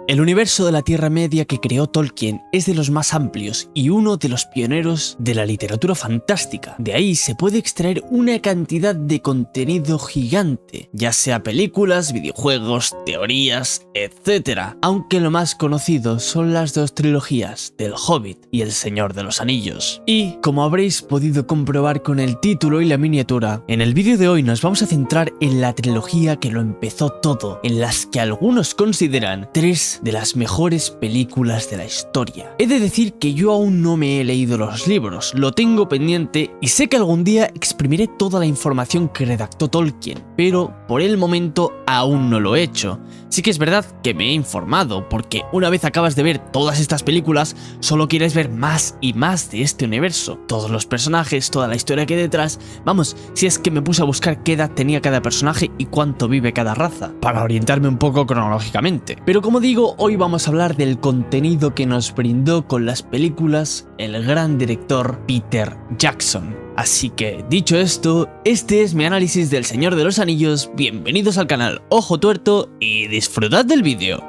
El universo de la Tierra Media que creó Tolkien es de los más amplios y uno de los pioneros de la literatura fantástica. De ahí se puede extraer una cantidad de contenido gigante, ya sea películas, videojuegos, teorías, etc. Aunque lo más conocido son las dos trilogías del Hobbit y El Señor de los Anillos. Y, como habréis podido comprobar con el título y la miniatura, en el vídeo de hoy nos vamos a centrar en la trilogía que lo empezó todo, en las que algunos consideran tres de las mejores películas de la historia. He de decir que yo aún no me he leído los libros, lo tengo pendiente y sé que algún día exprimiré toda la información que redactó Tolkien, pero por el momento aún no lo he hecho. Sí que es verdad que me he informado, porque una vez acabas de ver todas estas películas, solo quieres ver más y más de este universo. Todos los personajes, toda la historia que hay detrás. Vamos, si es que me puse a buscar qué edad tenía cada personaje y cuánto vive cada raza, para orientarme un poco cronológicamente. Pero como digo, hoy vamos a hablar del contenido que nos brindó con las películas el gran director Peter Jackson. Así que, dicho esto, este es mi análisis del Señor de los Anillos. Bienvenidos al canal Ojo Tuerto y disfrutad del vídeo.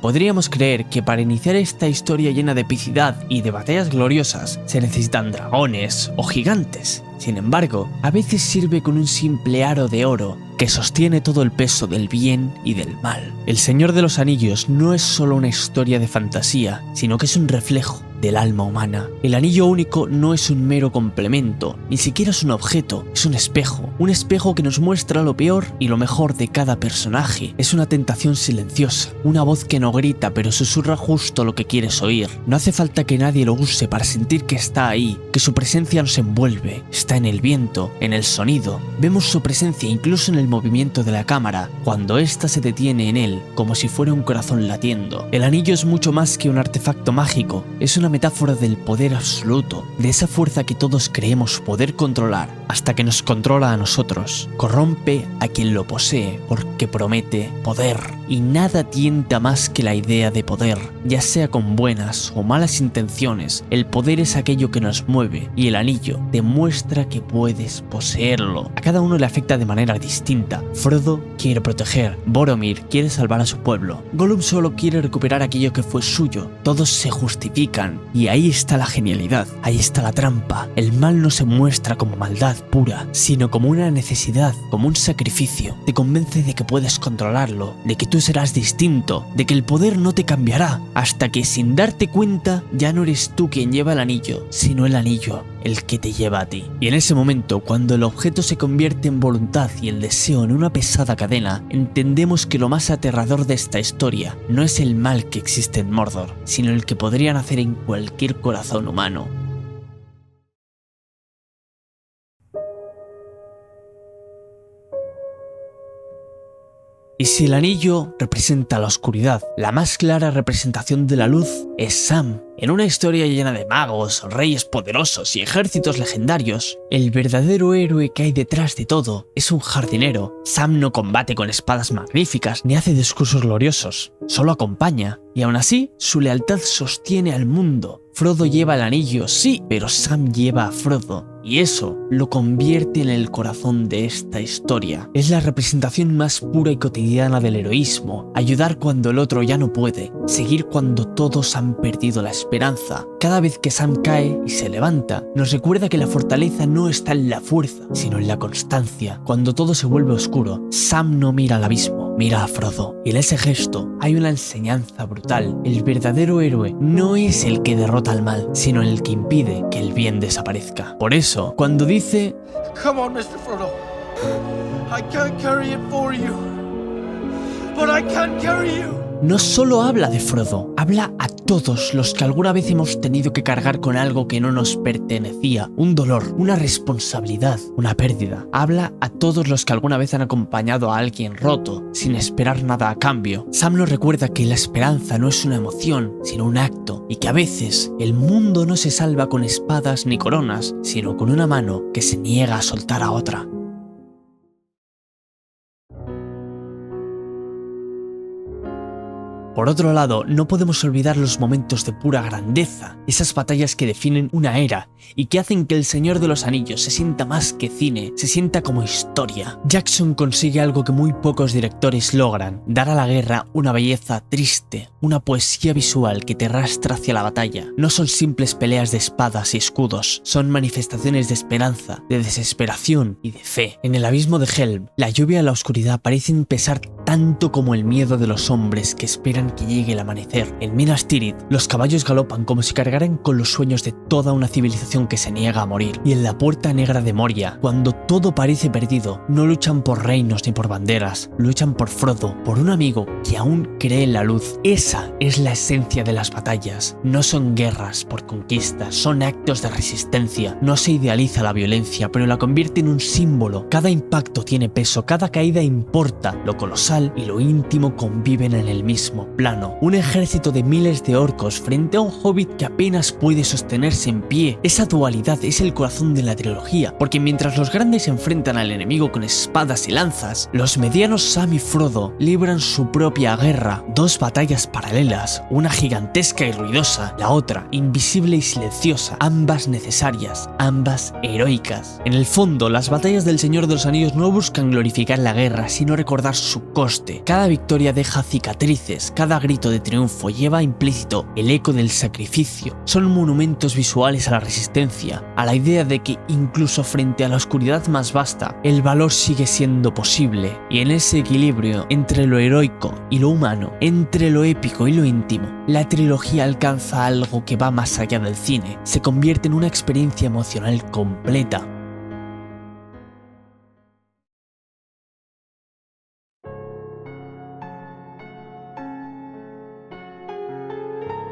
Podríamos creer que para iniciar esta historia llena de epicidad y de batallas gloriosas se necesitan dragones o gigantes. Sin embargo, a veces sirve con un simple aro de oro que sostiene todo el peso del bien y del mal. El Señor de los Anillos no es solo una historia de fantasía, sino que es un reflejo del alma humana. El anillo único no es un mero complemento, ni siquiera es un objeto, es un espejo que nos muestra lo peor y lo mejor de cada personaje. Es una tentación silenciosa, una voz que no grita pero susurra justo lo que quieres oír. No hace falta que nadie lo use para sentir que está ahí, que su presencia nos envuelve. Está en el viento, en el sonido. Vemos su presencia incluso en el movimiento de la cámara, cuando ésta se detiene en él, como si fuera un corazón latiendo. El anillo es mucho más que un artefacto mágico, es una metáfora del poder absoluto, de esa fuerza que todos creemos poder controlar, hasta que nos controla a nosotros. Corrompe a quien lo posee, porque promete poder. Y nada tienta más que la idea de poder, ya sea con buenas o malas intenciones. El poder es aquello que nos mueve, y el anillo demuestra que puedes poseerlo. A cada uno le afecta de manera distinta. Frodo quiere proteger, Boromir quiere salvar a su pueblo, Gollum solo quiere recuperar aquello que fue suyo. Todos se justifican, y ahí está la genialidad, ahí está la trampa. El mal no se muestra como maldad pura, sino como una necesidad, como un sacrificio. Te convence de que puedes controlarlo, de que tú serás distinto, de que el poder no te cambiará, hasta que sin darte cuenta ya no eres tú quien lleva el anillo, sino el anillo el que te lleva a ti. Y en ese momento, cuando el objeto se convierte en voluntad y el deseo en una pesada cadena, entendemos que lo más aterrador de esta historia no es el mal que existe en Mordor, sino el que podría nacer en cualquier corazón humano. Y si el anillo representa la oscuridad, la más clara representación de la luz es Sam. En una historia llena de magos, reyes poderosos y ejércitos legendarios, el verdadero héroe que hay detrás de todo es un jardinero. Sam no combate con espadas magníficas ni hace discursos gloriosos, solo acompaña, y aún así su lealtad sostiene al mundo. Frodo lleva el anillo, sí, pero Sam lleva a Frodo, y eso lo convierte en el corazón de esta historia. Es la representación más pura y cotidiana del heroísmo, ayudar cuando el otro ya no puede, seguir cuando todos han perdido la esperanza. Cada vez que Sam cae y se levanta, nos recuerda que la fortaleza no está en la fuerza, sino en la constancia. Cuando todo se vuelve oscuro, Sam no mira al abismo, mira a Frodo. Y en ese gesto hay una enseñanza brutal. El verdadero héroe no es el que derrota al mal, sino el que impide que el bien desaparezca. Por eso, cuando dice Come on, Mr. Frodo. I can't carry it for you, but I can carry you. No solo habla de Frodo, habla a todos los que alguna vez hemos tenido que cargar con algo que no nos pertenecía, un dolor, una responsabilidad, una pérdida. Habla a todos los que alguna vez han acompañado a alguien roto, sin esperar nada a cambio. Sam nos recuerda que la esperanza no es una emoción, sino un acto, y que a veces el mundo no se salva con espadas ni coronas, sino con una mano que se niega a soltar a otra. Por otro lado, no podemos olvidar los momentos de pura grandeza, esas batallas que definen una era y que hacen que El Señor de los Anillos se sienta más que cine, se sienta como historia. Jackson consigue algo que muy pocos directores logran, dar a la guerra una belleza triste, una poesía visual que te arrastra hacia la batalla. No son simples peleas de espadas y escudos, son manifestaciones de esperanza, de desesperación y de fe. En el abismo de Helm, la lluvia y la oscuridad parecen pesar tanto como el miedo de los hombres que esperan que llegue el amanecer. En Minas Tirith, los caballos galopan como si cargaran con los sueños de toda una civilización que se niega a morir. Y en la Puerta Negra de Moria, cuando todo parece perdido, no luchan por reinos ni por banderas, luchan por Frodo, por un amigo que aún cree en la luz. Esa es la esencia de las batallas. No son guerras por conquistas, son actos de resistencia. No se idealiza la violencia, pero la convierte en un símbolo. Cada impacto tiene peso, cada caída importa. Lo colosal y lo íntimo conviven en el mismo plano. Un ejército de miles de orcos frente a un hobbit que apenas puede sostenerse en pie. Esa dualidad es el corazón de la trilogía, porque mientras los grandes se enfrentan al enemigo con espadas y lanzas, los medianos Sam y Frodo libran su propia guerra. Dos batallas paralelas, una gigantesca y ruidosa, la otra invisible y silenciosa, ambas necesarias, ambas heroicas. En el fondo, las batallas del Señor de los Anillos no buscan glorificar la guerra, sino recordar su coste. Cada victoria deja cicatrices, cada grito de triunfo lleva implícito el eco del sacrificio. Son monumentos visuales a la resistencia, a la idea de que incluso frente a la oscuridad más vasta, el valor sigue siendo posible. Y en ese equilibrio entre lo heroico y lo humano, entre lo épico y lo íntimo, la trilogía alcanza algo que va más allá del cine, se convierte en una experiencia emocional completa.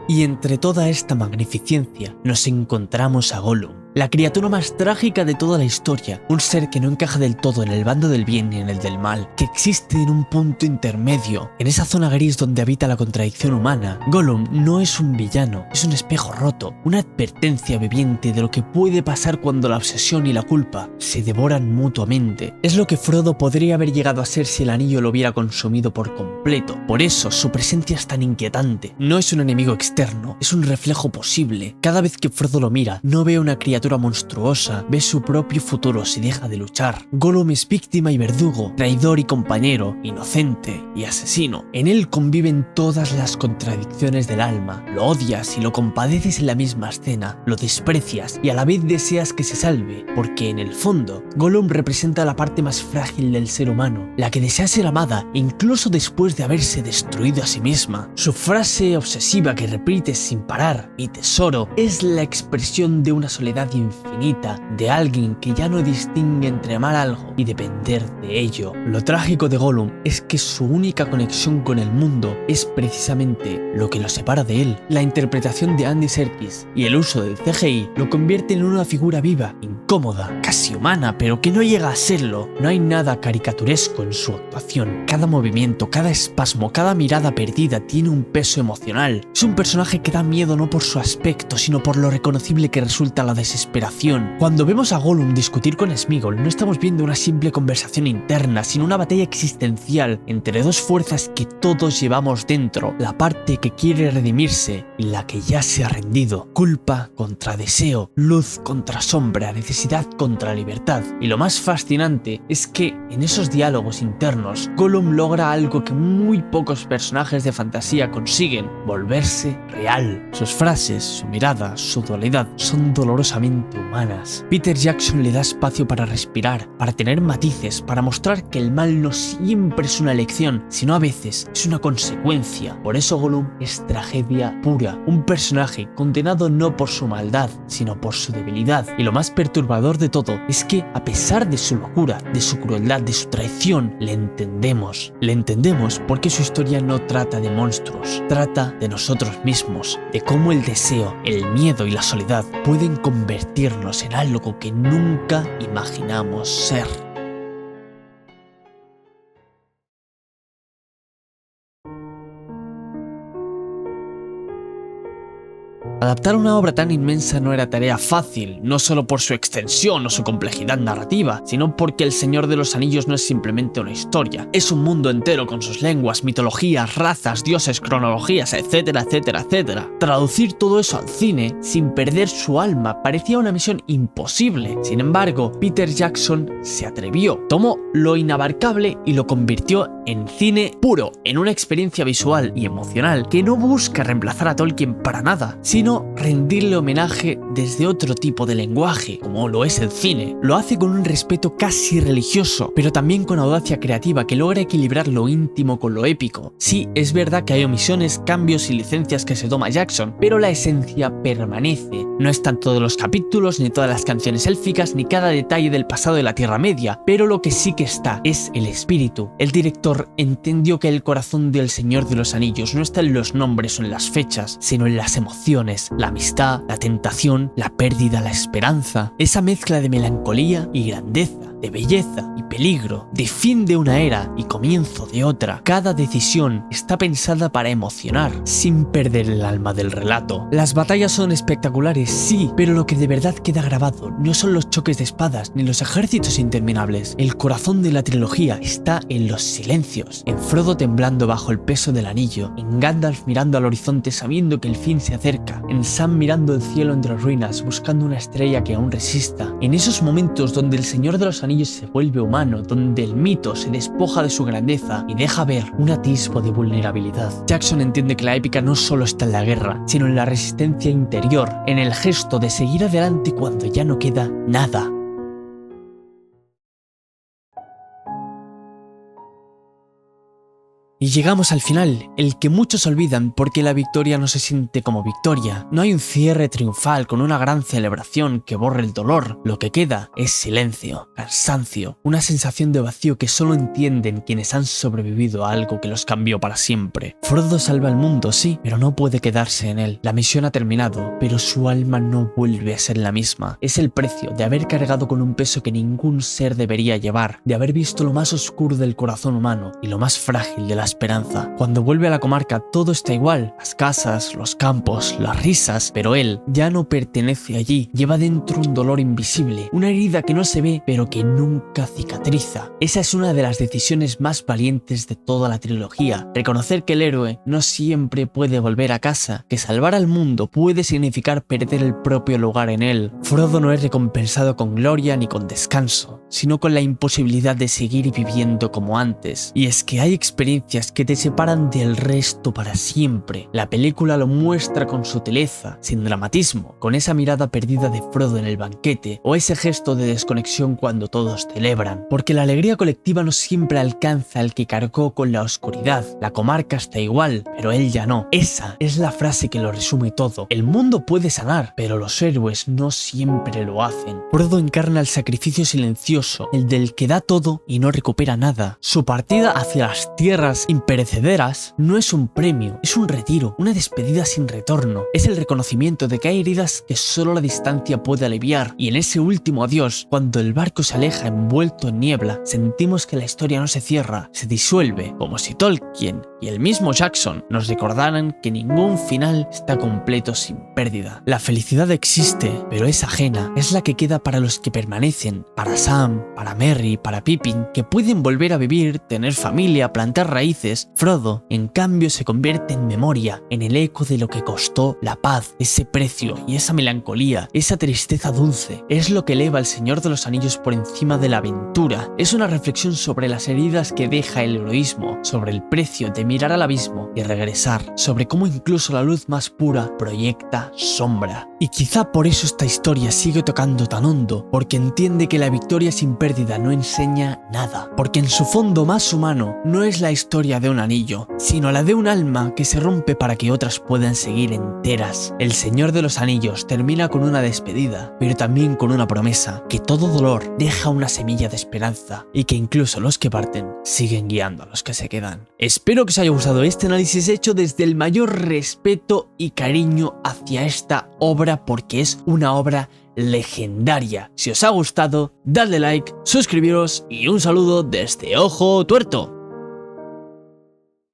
Y entre toda esta magnificencia nos encontramos a Gollum, la criatura más trágica de toda la historia, un ser que no encaja del todo en el bando del bien ni en el del mal, que existe en un punto intermedio, en esa zona gris donde habita la contradicción humana. Gollum no es un villano, es un espejo roto, una advertencia viviente de lo que puede pasar cuando la obsesión y la culpa se devoran mutuamente. Es lo que Frodo podría haber llegado a ser si el anillo lo hubiera consumido por completo. Por eso su presencia es tan inquietante. No es un enemigo externo, es un reflejo posible. Cada vez que Frodo lo mira, no ve una criatura monstruosa, ve su propio futuro si deja de luchar. Gollum es víctima y verdugo, traidor y compañero, inocente y asesino. En él conviven todas las contradicciones del alma. Lo odias y lo compadeces en la misma escena, lo desprecias y a la vez deseas que se salve, porque en el fondo, Gollum representa la parte más frágil del ser humano, la que desea ser amada incluso después de haberse destruido a sí misma. Su frase obsesiva que repite sin parar, mi tesoro, es la expresión de una soledad infinita, de alguien que ya no distingue entre amar algo y depender de ello. Lo trágico de Gollum es que su única conexión con el mundo es precisamente lo que lo separa de él. La interpretación de Andy Serkis y el uso del CGI lo convierten en una figura viva, incómoda, casi humana, pero que no llega a serlo. No hay nada caricaturesco en su actuación. Cada movimiento, cada espasmo, cada mirada perdida tiene un peso emocional. Es un personaje que da miedo no por su aspecto, sino por lo reconocible que resulta la desesperación. Cuando vemos a Gollum discutir con Sméagol, no estamos viendo una simple conversación interna, sino una batalla existencial entre dos fuerzas que todos llevamos dentro, la parte que quiere redimirse y la que ya se ha rendido. Culpa contra deseo, luz contra sombra, necesidad contra libertad. Y lo más fascinante es que en esos diálogos internos, Gollum logra algo que muy pocos personajes de fantasía consiguen: volverse real. Sus frases, su mirada, su dualidad son dolorosamente humanas. Peter Jackson le da espacio para respirar, para tener matices, para mostrar que el mal no siempre es una elección, sino a veces es una consecuencia. Por eso Gollum es tragedia pura, un personaje condenado no por su maldad, sino por su debilidad. Y lo más perturbador de todo es que, a pesar de su locura, de su crueldad, de su traición, le entendemos. Le entendemos porque su historia no trata de monstruos, trata de nosotros mismos, de cómo el deseo, el miedo y la soledad pueden convertirnos en algo que nunca imaginamos ser. Adaptar una obra tan inmensa no era tarea fácil, no solo por su extensión o su complejidad narrativa, sino porque El Señor de los Anillos no es simplemente una historia, es un mundo entero con sus lenguas, mitologías, razas, dioses, cronologías, etcétera, etcétera, etcétera. Traducir todo eso al cine, sin perder su alma, parecía una misión imposible. Sin embargo, Peter Jackson se atrevió, tomó lo inabarcable y lo convirtió en cine puro, en una experiencia visual y emocional que no busca reemplazar a Tolkien para nada, sino rendirle homenaje desde otro tipo de lenguaje, como lo es el cine. Lo hace con un respeto casi religioso, pero también con audacia creativa que logra equilibrar lo íntimo con lo épico. Sí, es verdad que hay omisiones, cambios y licencias que se toma Jackson, pero la esencia permanece. No están todos los capítulos, ni todas las canciones élficas, ni cada detalle del pasado de la Tierra Media, pero lo que sí que está es el espíritu. El director entendió que el corazón del Señor de los Anillos no está en los nombres o en las fechas, sino en las emociones, la amistad, la tentación, la pérdida, la esperanza. Esa mezcla de melancolía y grandeza, de belleza y peligro, de fin de una era y comienzo de otra. Cada decisión está pensada para emocionar, sin perder el alma del relato. Las batallas son espectaculares, sí, pero lo que de verdad queda grabado no son los choques de espadas ni los ejércitos interminables. El corazón de la trilogía está en los silencios, en Frodo temblando bajo el peso del anillo, en Gandalf mirando al horizonte sabiendo que el fin se acerca, en Sam mirando el cielo entre ruinas buscando una estrella que aún resista. En esos momentos donde el Señor de los Anillos se vuelve humano, donde el mito se despoja de su grandeza y deja ver un atisbo de vulnerabilidad. Jackson entiende que la épica no solo está en la guerra, sino en la resistencia interior, en el gesto de seguir adelante cuando ya no queda nada. Y llegamos al final, el que muchos olvidan porque la victoria no se siente como victoria. No hay un cierre triunfal con una gran celebración que borre el dolor. Lo que queda es silencio, cansancio, una sensación de vacío que solo entienden quienes han sobrevivido a algo que los cambió para siempre. Frodo salva el mundo, sí, pero no puede quedarse en él. La misión ha terminado, pero su alma no vuelve a ser la misma. Es el precio de haber cargado con un peso que ningún ser debería llevar, de haber visto lo más oscuro del corazón humano y lo más frágil de la esperanza. Cuando vuelve a la comarca todo está igual, las casas, los campos, las risas, pero él ya no pertenece allí, lleva dentro un dolor invisible, una herida que no se ve pero que nunca cicatriza. Esa es una de las decisiones más valientes de toda la trilogía, reconocer que el héroe no siempre puede volver a casa, que salvar al mundo puede significar perder el propio lugar en él. Frodo no es recompensado con gloria ni con descanso, sino con la imposibilidad de seguir viviendo como antes. Y es que hay experiencias que te separan del resto para siempre. La película lo muestra con sutileza, sin dramatismo, con esa mirada perdida de Frodo en el banquete, o ese gesto de desconexión cuando todos celebran. Porque la alegría colectiva no siempre alcanza al que cargó con la oscuridad. La comarca está igual, pero él ya no. Esa es la frase que lo resume todo. El mundo puede sanar, pero los héroes no siempre lo hacen. Frodo encarna el sacrificio silencioso, el del que da todo y no recupera nada. Su partida hacia las tierras imperecederas no es un premio, es un retiro, una despedida sin retorno. Es el reconocimiento de que hay heridas que solo la distancia puede aliviar, y en ese último adiós, cuando el barco se aleja envuelto en niebla, sentimos que la historia no se cierra, se disuelve, como si Tolkien y el mismo Jackson nos recordaran que ningún final está completo sin pérdida. La felicidad existe, pero es ajena, es la que queda para los que permanecen, para Sam, para Merry, para Pippin, que pueden volver a vivir, tener familia, plantar raíces. Frodo, en cambio, se convierte en memoria, en el eco de lo que costó la paz, ese precio y esa melancolía, esa tristeza dulce. Es lo que eleva al Señor de los Anillos por encima de la aventura. Es una reflexión sobre las heridas que deja el heroísmo, sobre el precio de mirar al abismo y regresar, sobre cómo incluso la luz más pura proyecta sombra. Y quizá por eso esta historia sigue tocando tan hondo, porque entiende que la victoria sin pérdida no enseña nada, porque en su fondo más humano no es la historia de un anillo, sino la de un alma que se rompe para que otras puedan seguir enteras. El Señor de los Anillos termina con una despedida, pero también con una promesa, que todo dolor deja una semilla de esperanza y que incluso los que parten siguen guiando a los que se quedan. Espero que os haya gustado este análisis hecho desde el mayor respeto y cariño hacia esta obra, porque es una obra legendaria. Si os ha gustado, dadle like, suscribiros y un saludo desde Ojo Tuerto.